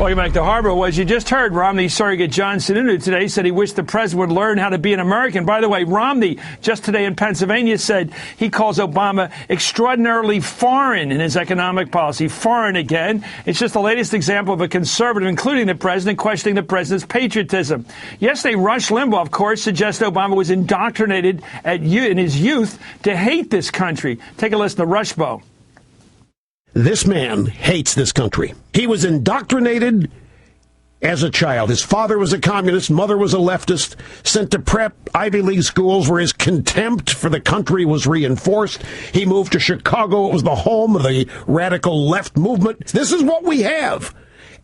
Welcome back to Harbor. Well, as you just heard, Romney surrogate John Sununu today said he wished the president would learn how to be an American. By the way, Romney just today in Pennsylvania said he calls Obama extraordinarily foreign in his economic policy. Foreign again. It's just the latest example of a conservative, including the president, questioning the president's patriotism. Yesterday, Rush Limbaugh, of course, suggested Obama was indoctrinated in his youth to hate this country. Take a listen to Rushbo. This man hates this country. He was indoctrinated as a child. His father was a communist, mother was a leftist, sent to prep Ivy League schools where his contempt for the country was reinforced. He moved to Chicago. It was the home of the radical left movement. This is what we have.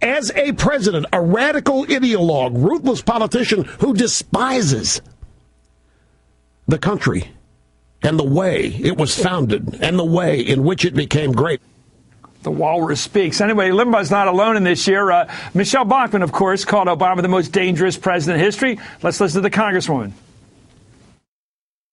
As a president, a radical ideologue, ruthless politician who despises the country and the way it was founded and the way in which it became great. The walrus speaks. Anyway, Limbaugh's not alone in this year. Michelle Bachmann, of course, called Obama the most dangerous president in history. Let's listen to the Congresswoman.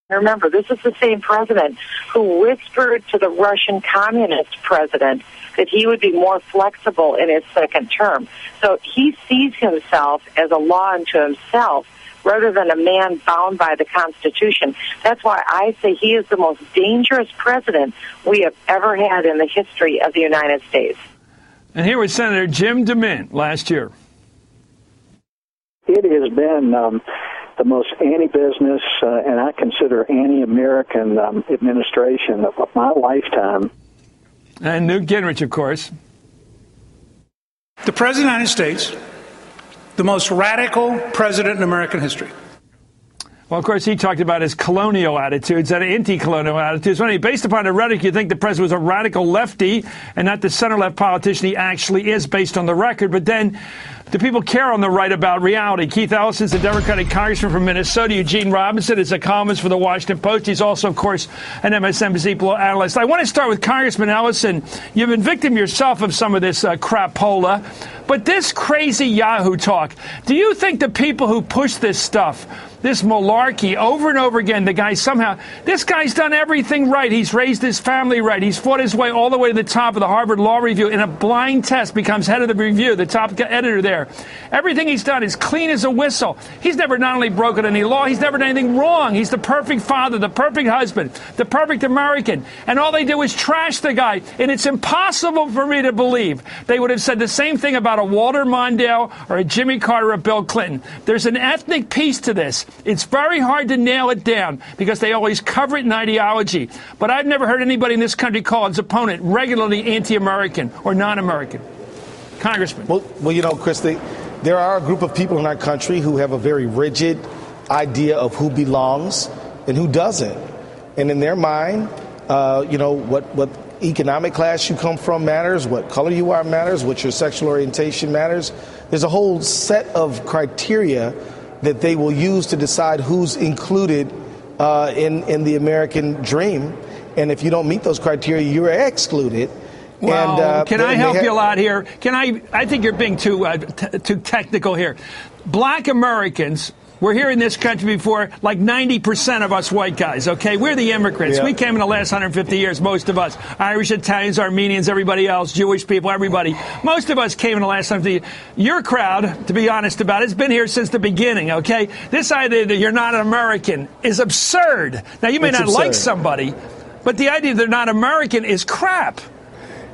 Remember, this is the same president who whispered to the Russian communist president that he would be more flexible in his second term. So he sees himself as a law unto himself rather than a man bound by the Constitution. That's why I say he is the most dangerous president we have ever had in the history of the United States. And here was Senator Jim DeMint last year. It has been the most anti-business and I consider anti-American administration of my lifetime. And Newt Gingrich, of course. The President of the United States, the most radical president in American history. Well, of course, he talked about his colonial attitudes and anti-colonial attitudes. Based upon the rhetoric, you think the president was a radical lefty and not the center-left politician he actually is based on the record. But then, do people care on the right about reality? Keith Ellison's a Democratic congressman from Minnesota. Eugene Robinson is a columnist for the Washington Post. He's also, of course, an MSNBC political analyst. I want to start with Congressman Ellison. You've been victim yourself of some of this crapola. But this crazy Yahoo talk, do you think the people who push this stuff, this malarkey over and over again, this guy's done everything right. He's raised his family right. He's fought his way all the way to the top of the Harvard Law Review. In a blind test, becomes head of the review, the top editor there. Everything he's done is clean as a whistle. He's never not only broken any law, he's never done anything wrong. He's the perfect father, the perfect husband, the perfect American. And all they do is trash the guy. And it's impossible for me to believe they would have said the same thing about a Walter Mondale or a Jimmy Carter or a Bill Clinton. There's an ethnic piece to this. It's very hard to nail it down because they always cover it in ideology. But I've never heard anybody in this country call its opponent regularly anti-American or non-American. Congressman. Well, you know, Chris, there are a group of people in our country who have a very rigid idea of who belongs and who doesn't. And in their mind, what economic class you come from matters, what color you are matters, what your sexual orientation matters. There's a whole set of criteria that they will use to decide who's included in the American dream. And if you don't meet those criteria, you're excluded. Well, and, can I help you out here? I think you're being too technical here. Black Americans were here in this country before, like 90% of us white guys, okay? We're the immigrants. Yeah. We came in the last 150 years, most of us. Irish, Italians, Armenians, everybody else, Jewish people, everybody. Most of us came in the last 150 years. Your crowd, to be honest about it, has been here since the beginning, okay? This idea that you're not an American is absurd. Now, you may not like somebody, but the idea that they're not American is crap.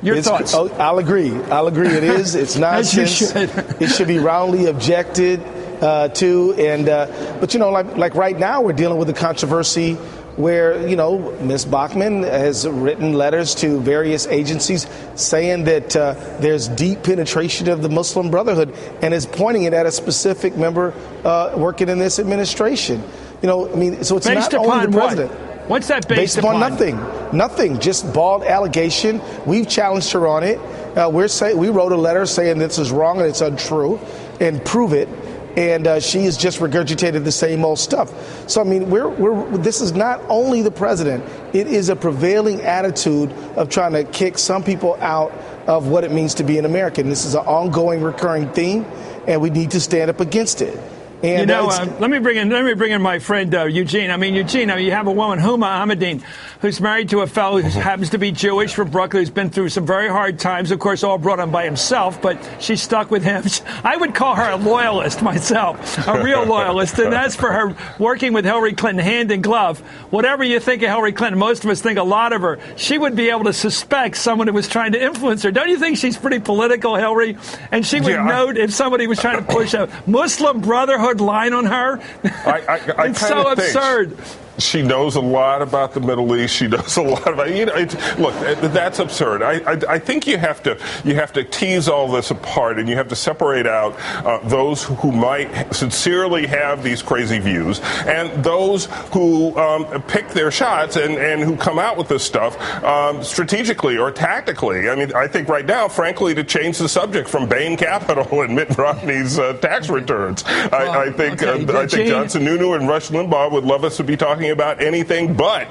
Your thoughts? Oh, I'll agree. It is. It's nonsense. It should be roundly objected to. And but, like right now we're dealing with a controversy where, Ms. Bachmann has written letters to various agencies saying that there's deep penetration of the Muslim Brotherhood and is pointing it at a specific member working in this administration. So it's based not only the president. What? What's that based upon? Nothing. Just bald allegation. We've challenged her on it. We wrote a letter saying this is wrong and it's untrue, and prove it. And she has just regurgitated the same old stuff. So this is not only the president; it is a prevailing attitude of trying to kick some people out of what it means to be an American. This is an ongoing, recurring theme, and we need to stand up against it. And let me bring in my friend Eugene. Eugene, you have a woman, Huma Ahmadine, who's married to a fellow who happens to be Jewish from Brooklyn, who's been through some very hard times, of course, all brought on by himself, but she's stuck with him. I would call her a loyalist myself, a real loyalist, and that's for her working with Hillary Clinton hand in glove. Whatever you think of Hillary Clinton, most of us think a lot of her. She would be able to suspect someone who was trying to influence her. Don't you think she's pretty political, Hillary? And she would note if somebody was trying to push a Muslim Brotherhood line on her. It's so absurd. She knows a lot about the Middle East. She knows a lot about look. That's absurd. I think you have to tease all this apart, and you have to separate out those who might sincerely have these crazy views and those who pick their shots and who come out with this stuff strategically or tactically. I think right now, frankly, to change the subject from Bain Capital and Mitt Romney's tax returns, I think John Sununu and Rush Limbaugh would love us to be talking about anything but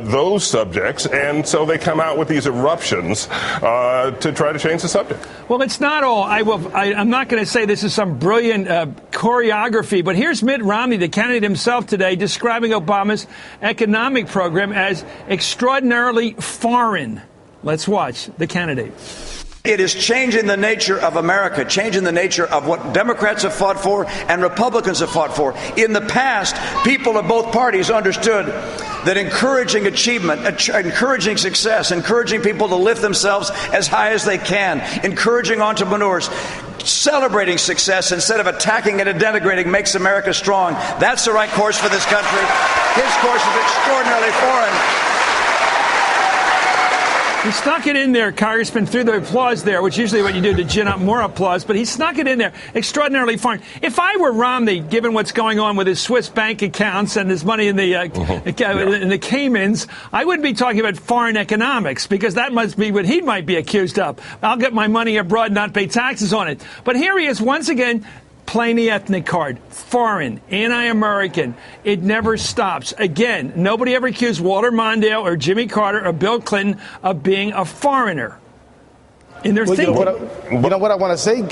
those subjects, and so they come out with these eruptions to try to change the subject. Well, it's not all. I'm not going to say this is some brilliant choreography, but here's Mitt Romney, the candidate himself today, describing Obama's economic program as extraordinarily foreign. Let's watch the candidate. It is changing the nature of America, changing the nature of what Democrats have fought for and Republicans have fought for. In the past, people of both parties understood that encouraging achievement, encouraging success, encouraging people to lift themselves as high as they can, encouraging entrepreneurs, celebrating success instead of attacking it and denigrating makes America strong. That's the right course for this country. His course is extraordinarily foreign. He snuck it in there, Congressman, through the applause there, which is usually what you do to gin up more applause, but he snuck it in there. Extraordinarily foreign. If I were Romney, given what's going on with his Swiss bank accounts and his money in the Caymans, I wouldn't be talking about foreign economics, because that must be what he might be accused of. I'll get my money abroad and not pay taxes on it. But here he is once again, playing the ethnic card. Foreign, anti-American. It never stops. Again, nobody ever accused Walter Mondale or Jimmy Carter or Bill Clinton of being a foreigner in their thinking. What I want to say,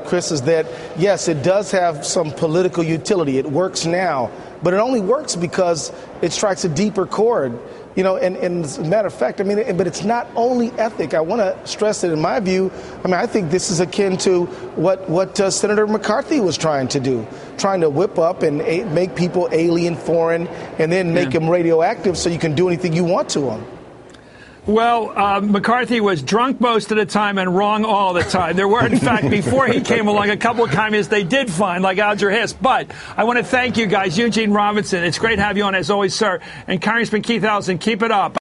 Chris, is that, yes, it does have some political utility. It works now, but it only works because it strikes a deeper chord. And as a matter of fact, but it's not only ethic. I want to stress that in my view, I think this is akin to what Senator McCarthy was trying to do, trying to whip up and make people alien, foreign, and then make them radioactive so you can do anything you want to them. Well, McCarthy was drunk most of the time and wrong all the time. There were, in fact, before he came along, a couple of communists they did find, like Alger Hiss. But I want to thank you guys. Eugene Robinson, it's great to have you on, as always, sir. And Congressman Keith Ellison, keep it up.